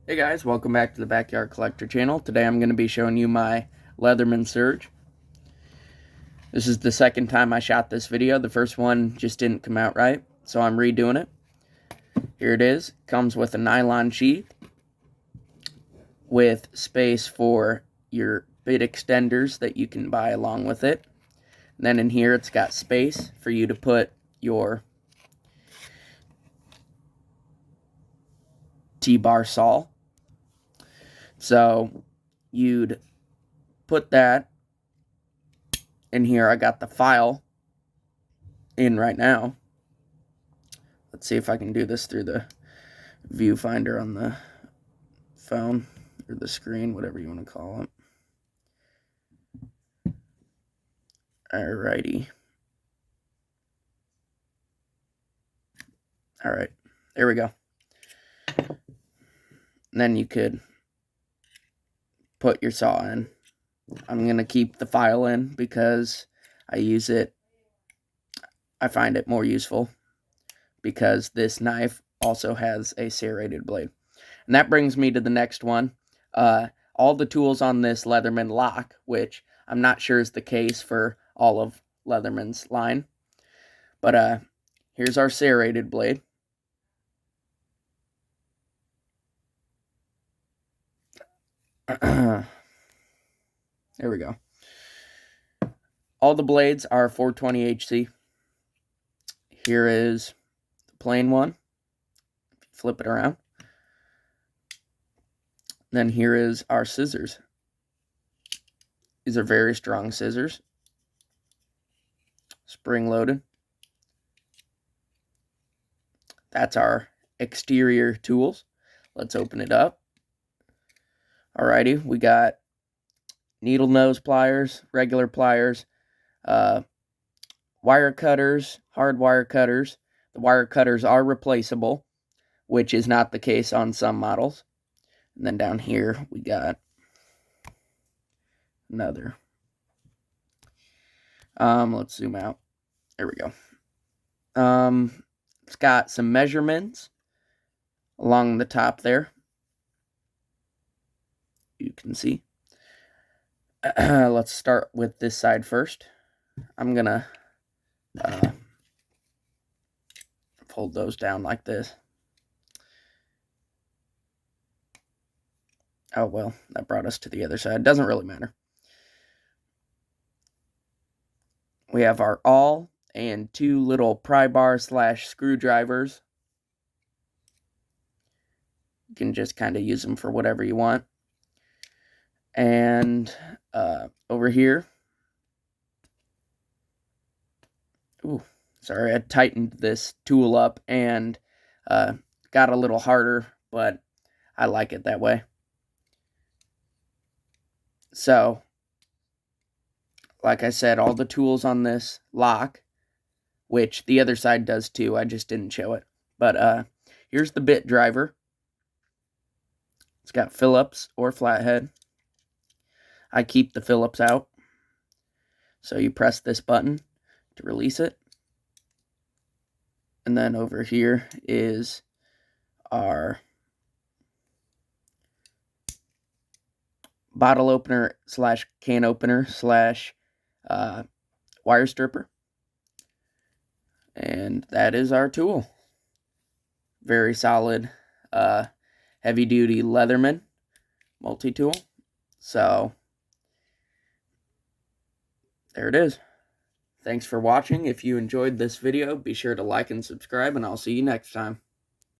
Hey guys, welcome back to the Backyard Collector channel. Today I'm going to be showing you my Leatherman Surge. This is the second time I shot this video. The first one just didn't come out right, so I'm redoing it. Here it is. Comes with a nylon sheath with space for your bit extenders that you can buy along with it. And then in here it's got space for you to put your T-bar saw. So you'd put that in here. I got the file in right now. Let's see if I can do this through the viewfinder on the phone or the screen, whatever you want to call it. Alrighty. Alright, there we go. And then you could put your saw in. I'm going to keep the file in because I find it more useful because this knife also has a serrated blade. And that brings me to the next one. All the tools on this Leatherman lock, which I'm not sure is the case for all of Leatherman's line. But here's our serrated blade. There we go. All the blades are 420 HC. Here is the plain one. Flip it around. Then here is our scissors. These are very strong scissors. Spring loaded. That's our exterior tools. Let's open it up. Alrighty, we got needle nose pliers, regular pliers, wire cutters, hard wire cutters. The wire cutters are replaceable, which is not the case on some models. And then down here we got another. Let's zoom out. There we go. It's got some measurements along the top there. You can see. Let's start with this side first. I'm gonna fold those down like this. Oh well, that brought us to the other side. Doesn't really matter. We have our awl and two little pry bar / screwdrivers. You can just kind of use them for whatever you want. And over here, sorry, I tightened this tool up and got a little harder, but I like it that way. So, like I said, all the tools on this lock, which the other side does too, I just didn't show it. But here's the bit driver. It's got Phillips or flathead. I keep the Phillips out. So you press this button to release it. And then over here is our bottle opener / can opener / wire stripper. And that is our tool. Very solid, heavy-duty Leatherman multi-tool. So, there it is. Thanks for watching. If you enjoyed this video, be sure to like and subscribe, and I'll see you next time.